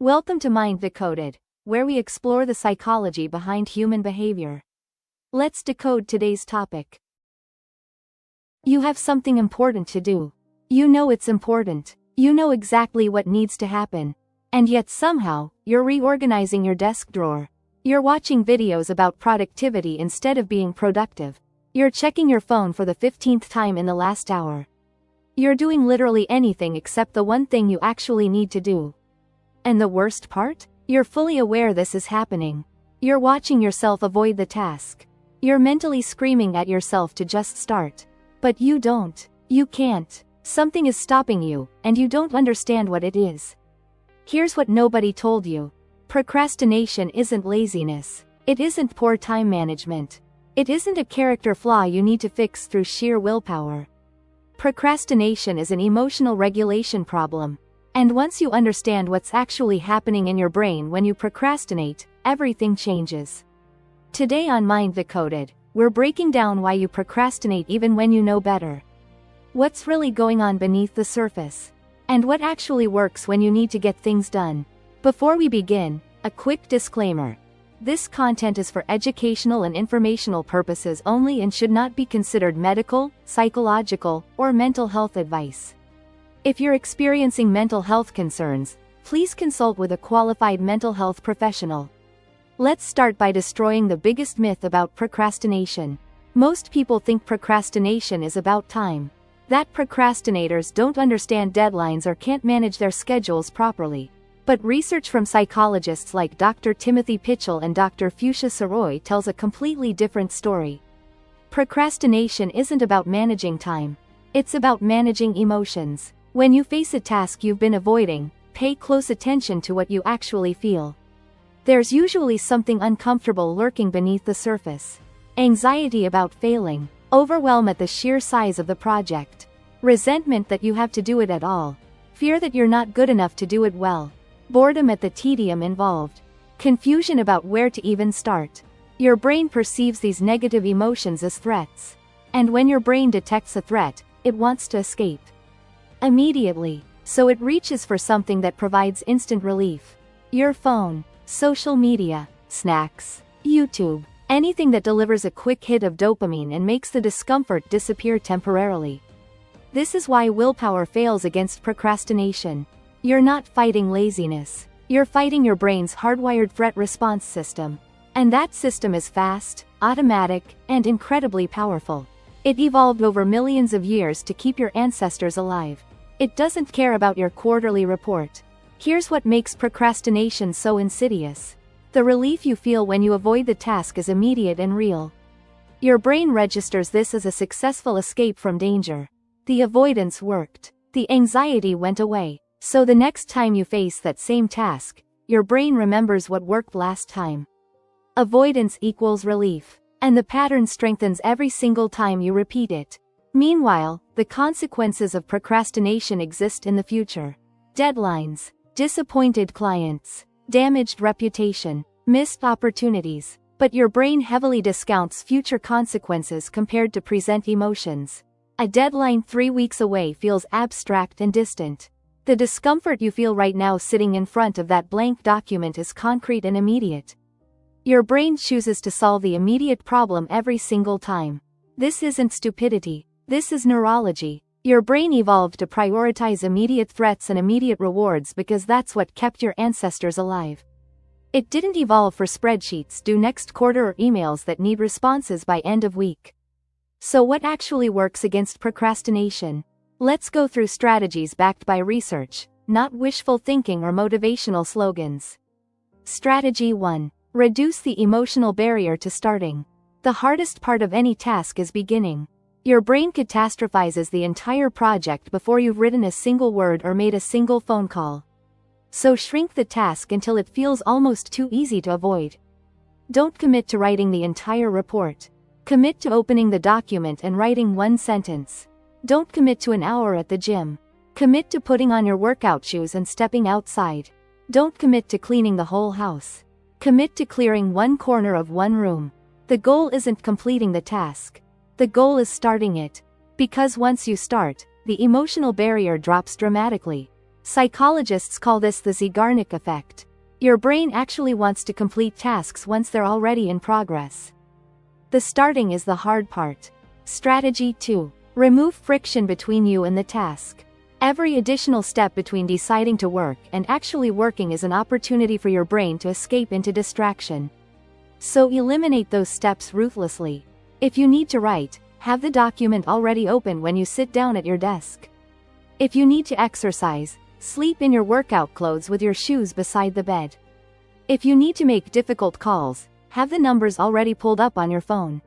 Welcome to Mind Decoded, where we explore the psychology behind human behavior. Let's decode today's topic. You have something important to do. You know it's important. You know exactly what needs to happen. And yet somehow, you're reorganizing your desk drawer. You're watching videos about productivity instead of being productive. You're checking your phone for the 15th time in the last hour. You're doing literally anything except the one thing you actually need to do. And the worst part? You're fully aware this is happening. You're watching yourself avoid the task. You're mentally screaming at yourself to just start. But you don't. You can't. Something is stopping you, and you don't understand what it is. Here's what nobody told you. Procrastination isn't laziness. It isn't poor time management. It isn't a character flaw you need to fix through sheer willpower. Procrastination is an emotional regulation problem. And once you understand what's actually happening in your brain when you procrastinate, everything changes. Today on Mind Decoded, we're breaking down why you procrastinate even when you know better. What's really going on beneath the surface? And what actually works when you need to get things done? Before we begin, a quick disclaimer. This content is for educational and informational purposes only and should not be considered medical, psychological, or mental health advice. If you're experiencing mental health concerns, please consult with a qualified mental health professional. Let's start by destroying the biggest myth about procrastination. Most people think procrastination is about time. That procrastinators don't understand deadlines or can't manage their schedules properly. But research from psychologists like Dr. Timothy Pitchell and Dr. Fuchsia Saroy tells a completely different story. Procrastination isn't about managing time. It's about managing emotions. When you face a task you've been avoiding, pay close attention to what you actually feel. There's usually something uncomfortable lurking beneath the surface. Anxiety about failing, overwhelm at the sheer size of the project, resentment that you have to do it at all, fear that you're not good enough to do it well, boredom at the tedium involved, confusion about where to even start. Your brain perceives these negative emotions as threats. And when your brain detects a threat, it wants to escape immediately, so it reaches for something that provides instant relief. Your phone, social media, snacks, YouTube, anything that delivers a quick hit of dopamine and makes the discomfort disappear temporarily. This is why willpower fails against procrastination. You're not fighting laziness. You're fighting your brain's hardwired threat response system. And that system is fast, automatic, and incredibly powerful. It evolved over millions of years to keep your ancestors alive. It doesn't care about your quarterly report. Here's what makes procrastination so insidious. The relief you feel when you avoid the task is immediate and real. Your brain registers this as a successful escape from danger. The avoidance worked. The anxiety went away. So the next time you face that same task, your brain remembers what worked last time. Avoidance equals relief. And the pattern strengthens every single time you repeat it. Meanwhile, the consequences of procrastination exist in the future. Deadlines, disappointed clients, damaged reputation, missed opportunities. But your brain heavily discounts future consequences compared to present emotions. A deadline 3 weeks away feels abstract and distant. The discomfort you feel right now sitting in front of that blank document is concrete and immediate. Your brain chooses to solve the immediate problem every single time. This isn't stupidity. This is neurology. Your brain evolved to prioritize immediate threats and immediate rewards because that's what kept your ancestors alive. It didn't evolve for spreadsheets due next quarter or emails that need responses by end of week. So what actually works against procrastination? Let's go through strategies backed by research, not wishful thinking or motivational slogans. Strategy 1. Reduce the emotional barrier to starting. The hardest part of any task is beginning. Your brain catastrophizes the entire project before you've written a single word or made a single phone call. So shrink the task until it feels almost too easy to avoid. Don't commit to writing the entire report. Commit to opening the document and writing one sentence. Don't commit to an hour at the gym. Commit to putting on your workout shoes and stepping outside. Don't commit to cleaning the whole house. Commit to clearing one corner of one room. The goal isn't completing the task. The goal is starting it. Because once you start, the emotional barrier drops dramatically. Psychologists call this the Zeigarnik effect. Your brain actually wants to complete tasks once they're already in progress. The starting is the hard part. Strategy 2. Remove friction between you and the task. Every additional step between deciding to work and actually working is an opportunity for your brain to escape into distraction. So eliminate those steps ruthlessly. If you need to write, have the document already open when you sit down at your desk. If you need to exercise, sleep in your workout clothes with your shoes beside the bed. If you need to make difficult calls, have the numbers already pulled up on your phone.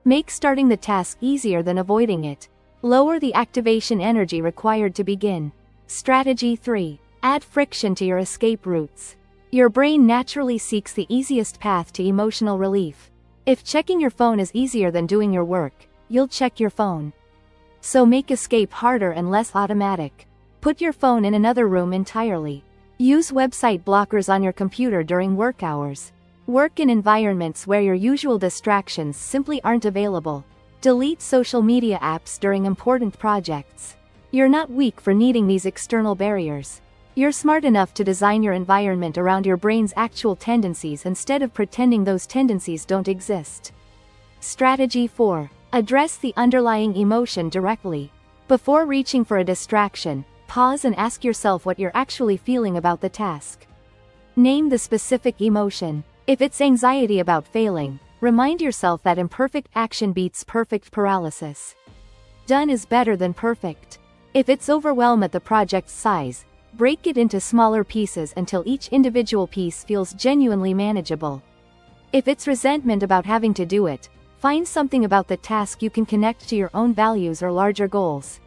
Make starting the task easier than avoiding it. Lower the activation energy required to begin. Strategy 3. Add friction to your escape routes. Your brain naturally seeks the easiest path to emotional relief. If checking your phone is easier than doing your work, you'll check your phone. So make escape harder and less automatic. Put your phone in another room entirely. Use website blockers on your computer during work hours. Work in environments where your usual distractions simply aren't available. Delete social media apps during important projects. You're not weak for needing these external barriers. You're smart enough to design your environment around your brain's actual tendencies instead of pretending those tendencies don't exist. Strategy 4. Address the underlying emotion directly. Before reaching for a distraction, pause and ask yourself what you're actually feeling about the task. Name the specific emotion. If it's anxiety about failing, remind yourself that imperfect action beats perfect paralysis. Done is better than perfect. If it's overwhelm at the project's size, break it into smaller pieces until each individual piece feels genuinely manageable. If it's resentment about having to do it, find something about the task you can connect to your own values or larger goals.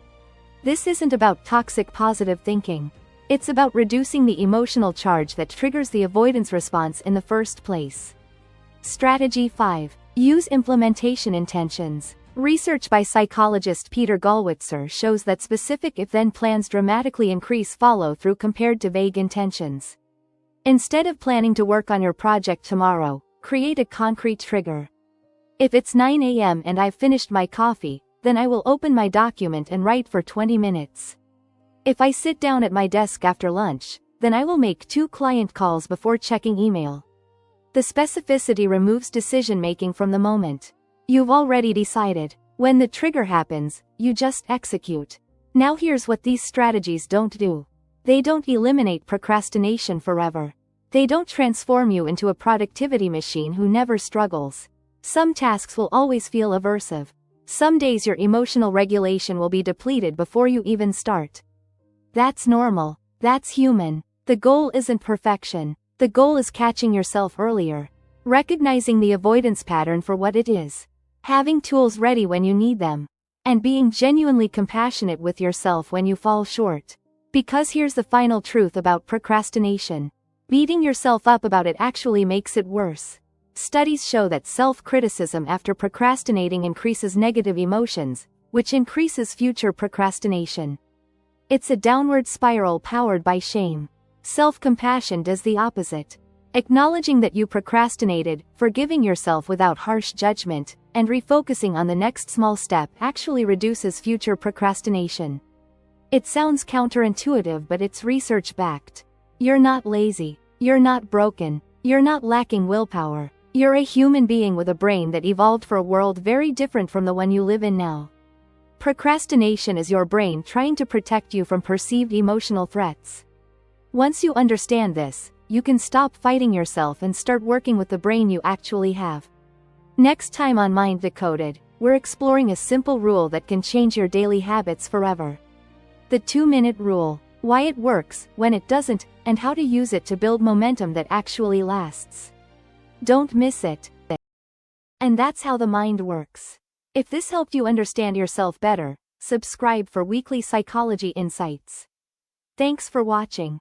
This isn't about toxic positive thinking. It's about reducing the emotional charge that triggers the avoidance response in the first place. Strategy 5. Use implementation intentions. Research by psychologist Peter Gallwitzer shows that specific if-then plans dramatically increase follow-through compared to vague intentions. Instead of planning to work on your project tomorrow, create a concrete trigger. If it's 9 a.m. and I've finished my coffee, then I will open my document and write for 20 minutes. If I sit down at my desk after lunch, then I will make 2 client calls before checking email. The specificity removes decision-making from the moment. You've already decided. When the trigger happens, you just execute. Now here's what these strategies don't do. They don't eliminate procrastination forever. They don't transform you into a productivity machine who never struggles. Some tasks will always feel aversive. Some days your emotional regulation will be depleted before you even start. That's normal. That's human. The goal isn't perfection. The goal is catching yourself earlier. Recognizing the avoidance pattern for what it is. Having tools ready when you need them. And being genuinely compassionate with yourself when you fall short. Because here's the final truth about procrastination. Beating yourself up about it actually makes it worse. Studies show that self-criticism after procrastinating increases negative emotions, which increases future procrastination. It's a downward spiral powered by shame. Self-compassion does the opposite. Acknowledging that you procrastinated, forgiving yourself without harsh judgment, and refocusing on the next small step actually reduces future procrastination. It sounds counterintuitive, but it's research-backed. You're not lazy. You're not broken. You're not lacking willpower. You're a human being with a brain that evolved for a world very different from the one you live in now. Procrastination is your brain trying to protect you from perceived emotional threats. Once you understand this, you can stop fighting yourself and start working with the brain you actually have. Next time on Mind Decoded, we're exploring a simple rule that can change your daily habits forever. The 2-minute rule. Why it works, when it doesn't, and how to use it to build momentum that actually lasts. Don't miss it. And that's how the mind works. If this helped you understand yourself better, subscribe for weekly psychology insights. Thanks for watching.